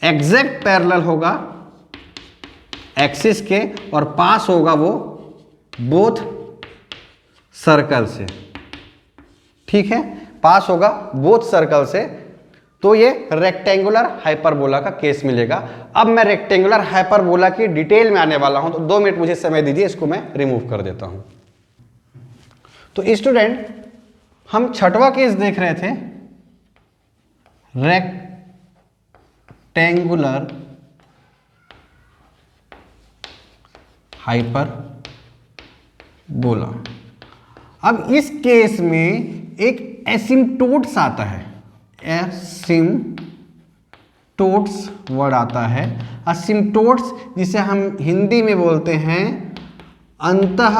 एग्जैक्ट पैरेलल होगा एक्सिस के और पास होगा वो बोथ सर्कल से, ठीक है, पास होगा बोथ सर्कल से। तो ये रेक्टेंगुलर हाइपरबोला का केस मिलेगा। अब मैं रेक्टेंगुलर हाइपरबोला की डिटेल में आने वाला हूं, तो 2 मिनट मुझे समय दीजिए, इसको मैं रिमूव कर देता हूं। तो स्टूडेंट, हम छठवां केस देख रहे थे, रेक्टेंगुलर हाइपरबोला। अब इस केस में एक एसिम्प्टोट्स आता है, एसिम्प्टोट्स वर्ड आता है, एसिम्प्टोट्स जिसे हम हिंदी में बोलते हैं अंतः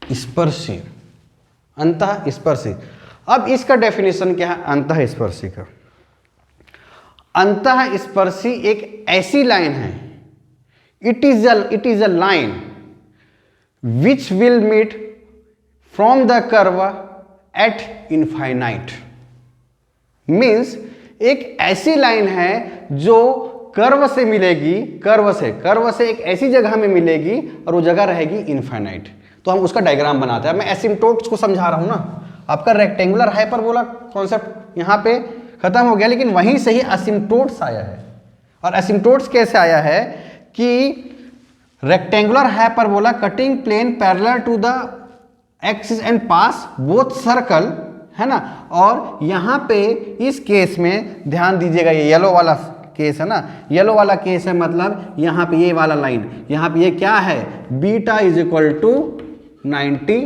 स्पर्शी, अंतः स्पर्शी। अब इसका डेफिनेशन क्या है अंतः स्पर्शी का, अंतःस्पर्शी एक ऐसी लाइन है, it is a line which will meet from the curve at infinite. Means एक ऐसी लाइन है जो कर्व से मिलेगी, कर्व से एक ऐसी जगह में मिलेगी और वो जगह रहेगी इनफाइनाइट। तो हम उसका डायग्राम बनाते हैं। मैं एसिम्प्टोट्स को समझा रहा हूं ना, आपका रेक्टेंगुलर हाइपरबोला कॉन्सेप्ट यहां पे खत्म हो गया, लेकिन वहीं से ही एसिम्प्टोट्स आया है। और एसिम्प्टोट्स कैसे आया है कि rectangular hyperbola cutting plane parallel to the axis and pass both circle, है ना। और यहां पे इस केस में ध्यान दीजिएगा, ये येलो वाला केस है ना, येलो वाला केस है, मतलब यहां पे ये वाला लाइन, यहां पे ये क्या है, beta is equal to 90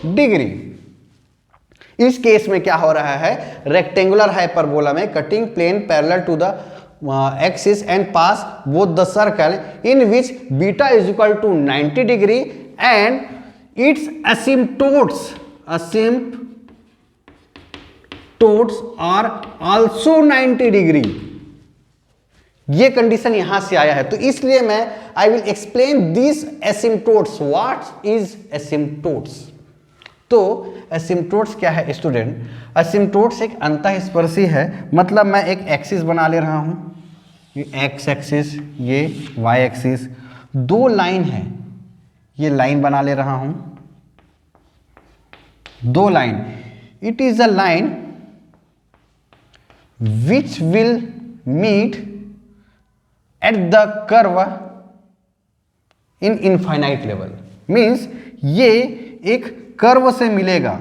degree. इस केस में क्या हो रहा है, रेक्टेंगुलर हाइपरबोला में cutting plane parallel to the axis and pass both the circle in which beta is equal to 90 degree and its asymptotes are also 90 degree. ये condition यहां से आया है, तो इसलिए मैं I will explain this asymptotes. What is asymptotes? तो asymptotes क्या है स्टूडेंट? एसिम्प्टोट्स एक अंतःस्पर्शी है, मतलब मैं एक एक्सिस बना ले रहा हूं, ये एक्स एक्सिस, ये वाई एक्सिस, दो लाइन है, ये लाइन बना ले रहा हूं, दो line. It is a line which will meet at the curve in infinite level. Means ये एक कर्व से मिलेगा,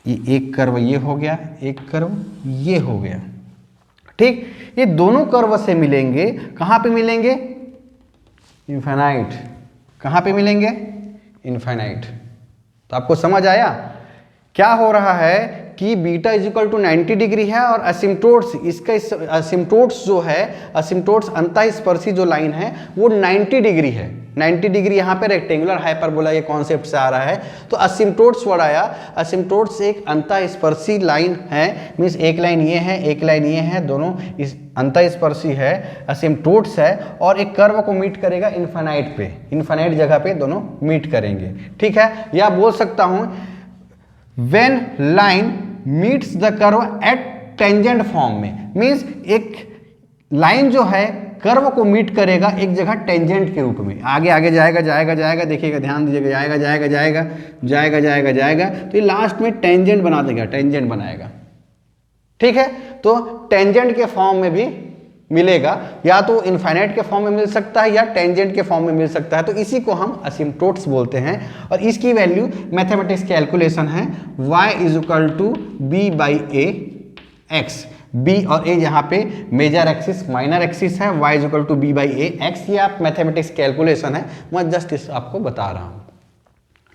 ये एक कर्व ये हो गया, एक कर्व ये हो गया, ठीक। ये दोनों कर्व से मिलेंगे, कहां पे मिलेंगे, इनफाइनाइट। कहां पे मिलेंगे, इनफाइनाइट। तो आपको समझ आया क्या हो रहा है कि beta is equal to 90 degree है और असिम्प्टोट्स, इसका असिम्प्टोट्स जो है, असिम्प्टोट्स अंतःस्पर्शी जो लाइन है वो 90 डिग्री है। 90 डिग्री यहाँ पे रेक्टेंगुलर हाइपरबोला ये कॉन्सेप्ट से आ रहा है। तो असिम्प्टोट्स वर्ड आया, असिम्प्टोट्स एक अंतःस्पर्शी लाइन है, मीन्स एक लाइन ये है, एक लाइन ये है, दोनों इस अंतःस्पर्शी है, असिम्प्टोट्स है, और एक कर्व को मीट करेगा इनफाइनाइट पे, इनफाइनाइट जगह पे दोनों मीट करेंगे, ठीक है। या बोल सकता हूं when line meets the curve eight tangent form में, मीन्स एक लाइन जो है कर्व को मीट करेगा एक जगह टेंजेंट के रूप में, आगे आगे जाएगा जाएगा जाएगा, देखिएगा ध्यान दीजिएगा, जाएगा जाएगा जाएगा जाएगा जाएगा जाएगा, तो ये लास्ट में टेंजेंट बना देगा, टेंजेंट बनाएगा, ठीक है। तो टेंजेंट के फॉर्म में भी मिलेगा, या तो इनफाइनाइट के फॉर्म में मिल सकता है या टेंजेंट के फॉर्म में मिल सकता है। तो इसी को हम असिम्प्टोट्स बोलते हैं, और इसकी वैल्यू मैथमेटिक्स कैलकुलेशन है y is equal to B by A x. B और ए यहाँ पे मेजर एक्सिस, माइनर एक्सिस है, y is equal to B by A x. ये आप मैथमेटिक्स कैलकुलेशन है, मैं जस्ट इस आपको बता रहा हूँ,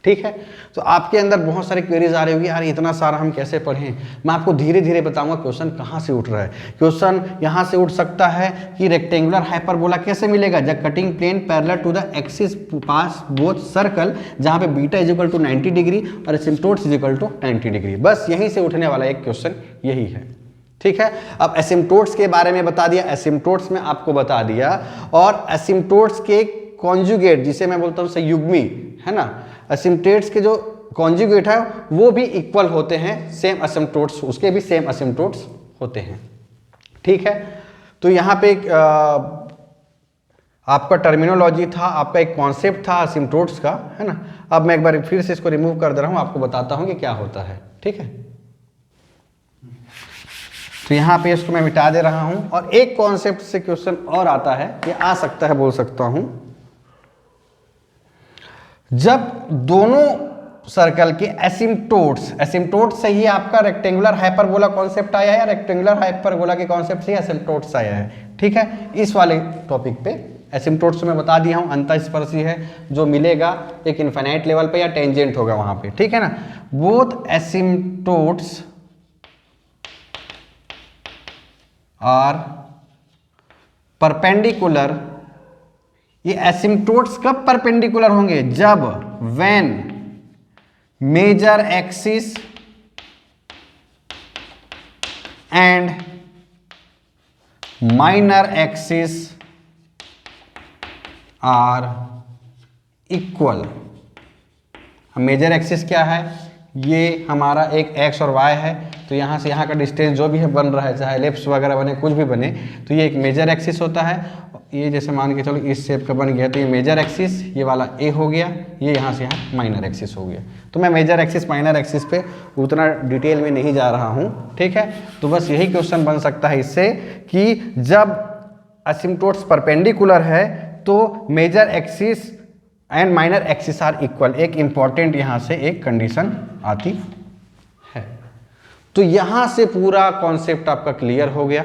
ठीक है। तो आपके अंदर बहुत सारे क्वेरीज आ रही होगी, यार इतना सारा हम कैसे पढ़ें। मैं आपको धीरे धीरे बताऊंगा क्वेश्चन कहाँ से उठ रहा है। क्वेश्चन यहाँ से उठ सकता है कि रेक्टेंगुलर हाइपरबोला कैसे मिलेगा, जब cutting plane parallel to the axis pass both circle, जहाँ पे beta is equal to 90 degree और asymptotes is equal to 90 degree. बस यहीं से उठने वाला एक क्वेश्चन यही है, ठीक है। अब एसिम्प्टोट्स के बारे में बता दिया, एसिम्प्टोट्स में आपको बता दिया, और एसिम्प्टोट्स के कॉन्जुगेट जिसे मैं बोलता हूँ संयुग्मी, है ना, एसिम्प्टोट्स के जो कॉन्जुगेट है वो भी इक्वल होते हैं, सेम एसिम्प्टोट्स, उसके भी सेम एसिम्प्टोट्स होते हैं, ठीक है। तो यहाँ पे आपका टर्मिनोलॉजी था, आपका एक कॉन्सेप्ट था एसिम्प्टोट्स का, है ना। अब मैं एक बार फिर से इसको रिमूव कर दे रहा हूँ, आपको बताता हूँ कि क्या होता है, ठीक है। तो यहाँ पे इसको मैं मिटा दे रहा हूँ, और एक कॉन्सेप्ट से क्वेश्चन और आता है, ये आ सकता है, बोल सकता हूँ, जब दोनों सर्कल के एसिम्प्टोट्स, एसिम्प्टोट्स से ही आपका रेक्टेंगुलर हाइपरबोला कॉन्सेप्ट आया है, रेक्टेंगुलर हाइपरबोला के कॉन्सेप्ट से एसिम्प्टोट्स आया है, ठीक है। इस वाले टॉपिक पे एसिम्प्टोट्स में बता दिया हूँ, अंतःस्पर्शी है जो मिलेगा एक इनफाइनाइट लेवल पे या टेंजेंट होगा वहां पे, ठीक है ना। Both asymptotes are perpendicular. ये एसिम्प्टोट्स कब परपेंडिकुलर होंगे, जब when major axis and minor axis are equal. Major axis क्या है, ये हमारा एक एक्स और वाई है, तो यहाँ से यहाँ का डिस्टेंस जो भी है बन रहा है, चाहे एलिप्स वगैरह बने कुछ भी बने, तो ये एक मेजर एक्सिस होता है। ये जैसे मान के चलो इस शेप का बन गया, तो ये मेजर एक्सिस, ये वाला ए हो गया, ये यहाँ से यहाँ माइनर एक्सिस हो गया। तो मैं मेजर एक्सिस माइनर एक्सिस पे उतना डिटेल में नहीं जा रहा हूँ, ठीक है। तो बस यही क्वेश्चन बन सकता है इससे कि जब असिम्प्टोट्स परपेंडिकुलर है तो major axis and minor axis are equal. एक इंपॉर्टेंट यहाँ से एक कंडीशन आती है। तो यहाँ से पूरा कॉन्सेप्ट आपका क्लियर हो गया,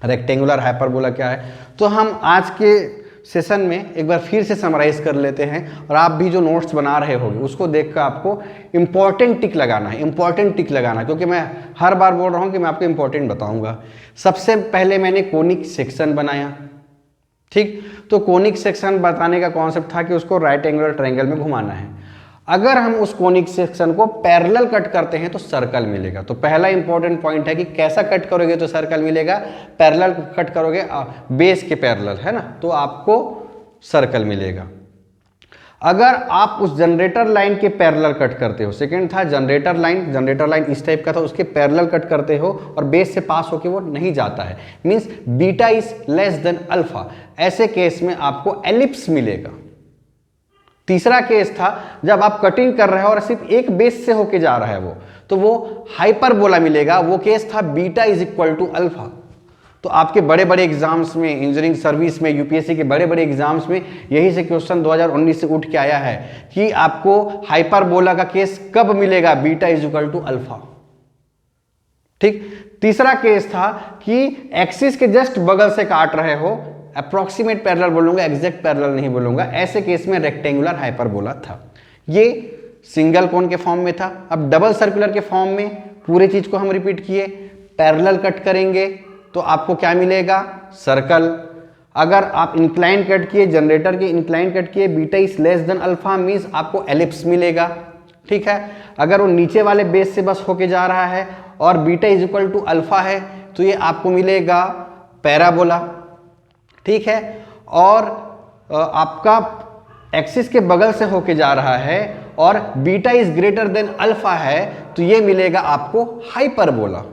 रेक्टेंगुलर हाइपरबोला क्या है। तो हम आज के सेशन में एक बार फिर से समराइज कर लेते हैं, और आप भी जो नोट्स बना रहे होंगे उसको देखकर आपको इंपॉर्टेंट टिक लगाना है, इंपॉर्टेंट टिक लगाना, क्योंकि मैं हर बार बोल रहा हूँ कि मैं आपको इंपॉर्टेंट बताऊंगा। सबसे पहले मैंने कोनिक सेक्शन बनाया, ठीक। तो कोनिक सेक्शन बताने का कॉन्सेप्ट था कि उसको राइट एंगुलर ट्रायंगल में घुमाना है। अगर हम उस कोनिक सेक्शन को पैरेलल कट करते हैं तो सर्कल मिलेगा। तो पहला इंपॉर्टेंट पॉइंट है कि कैसा कट करोगे तो सर्कल मिलेगा, पैरेलल कट करोगे बेस के पैरेलल, है ना, तो आपको सर्कल मिलेगा। अगर आप उस जनरेटर लाइन के पैरेलल कट करते हो, सेकंड था जनरेटर लाइन इस टाइप का था, उसके पैरेलल कट करते हो और बेस से पास होके वो नहीं जाता है, means beta is less than alpha, ऐसे केस में आपको एलिप्स मिलेगा। तीसरा केस था जब आप कटिंग कर रहे हो और सिर्फ एक बेस से होके जा रहा है वो, तो वो हाइपरबोला मिलेगा। वो केस था beta is equal to alpha. तो आपके बड़े बड़े एग्जाम्स में, इंजीनियरिंग सर्विस में, यूपीएससी के बड़े बड़े एग्जाम्स में यही से क्वेश्चन 2019 से उठ के आया है कि आपको हाइपरबोला का केस कब मिलेगा, beta is equal to alpha, ठीक। तीसरा केस था कि एक्सिस के जस्ट बगल से काट रहे हो, अप्रोक्सीमेट पैरेलल बोलूंगा, एग्जैक्ट पैरेलल नहीं बोलूंगा, ऐसे केस में रेक्टेंगुलर हाइपरबोला था। ये सिंगल कोन के फॉर्म में था। अब डबल सर्कुलर के फॉर्म में पूरे चीज को हम रिपीट किए, पैरेलल कट करेंगे तो आपको क्या मिलेगा, सर्कल। अगर आप इंक्लाइन कट किए, जनरेटर के इंक्लाइन कट किए, beta is less than alpha, means आपको एलिप्स मिलेगा, ठीक है। अगर वो नीचे वाले बेस से बस होके जा रहा है और beta is equal to alpha है तो ये आपको मिलेगा पैराबोला, ठीक है। और आपका एक्सिस के बगल से होके जा रहा है और beta is greater than alpha है तो ये मिलेगा आपको हाइपरबोला,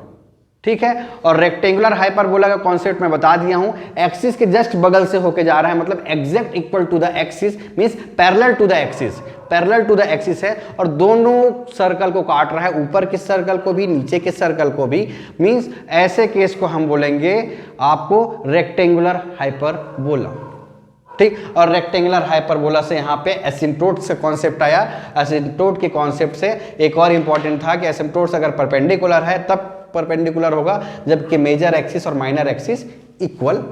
ठीक है। और रेक्टेंगुलर हाइपरबोला का कॉन्सेप्ट मैं बता दिया हूं, एक्सिस के जस्ट बगल से होके जा रहा है, मतलब exact equal to the axis, means parallel to the axis, parallel to the axis है और दोनों सर्कल को काट रहा है, ऊपर के सर्कल को भी नीचे के सर्कल को भी, मींस ऐसे केस को हम बोलेंगे आपको रेक्टेंगुलर हाइपरबोला, ठीक। और रेक्टेंगुलर हाइपरबोला से यहाँ पे एसिम्प्टोट से कॉन्सेप्ट आया। एसिम्प्टोट के कॉन्सेप्ट से एक और इंपॉर्टेंट था कि एसिम्प्टोट्स अगर परपेंडिकुलर है तब परपेंडिकुलर होगा जबकि मेजर एक्सिस और माइनर एक्सिस इक्वल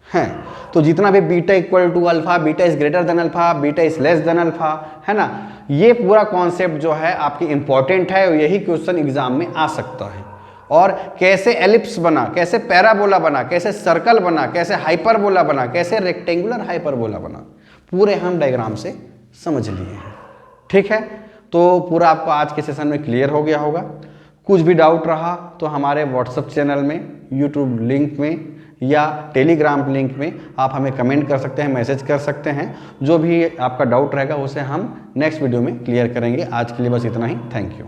हैं। तो जितना भी beta equal to alpha, beta is greater than alpha, beta is less than alpha, है ना, ये पूरा कॉन्सेप्ट जो है आपकी इंपॉर्टेंट है, यही क्वेश्चन एग्जाम में आ सकता है। और कैसे एलिप्स बना, कैसे पैराबोला बना, कैसे सर्कल बना, कैसे हाइपरबोला बना, कैसे रेक्टेंगुलर हाइपरबोला बना, पूरे हम डायग्राम से समझ लिए हैं, ठीक है। तो पूरा आपको आज के सेशन में क्लियर हो गया होगा। कुछ भी डाउट रहा तो हमारे व्हाट्सएप चैनल में, यूट्यूब लिंक में या टेलीग्राम लिंक में आप हमें कमेंट कर सकते हैं, मैसेज कर सकते हैं। जो भी आपका डाउट रहेगा उसे हम नेक्स्ट वीडियो में क्लियर करेंगे। आज के लिए बस इतना ही। Thank you.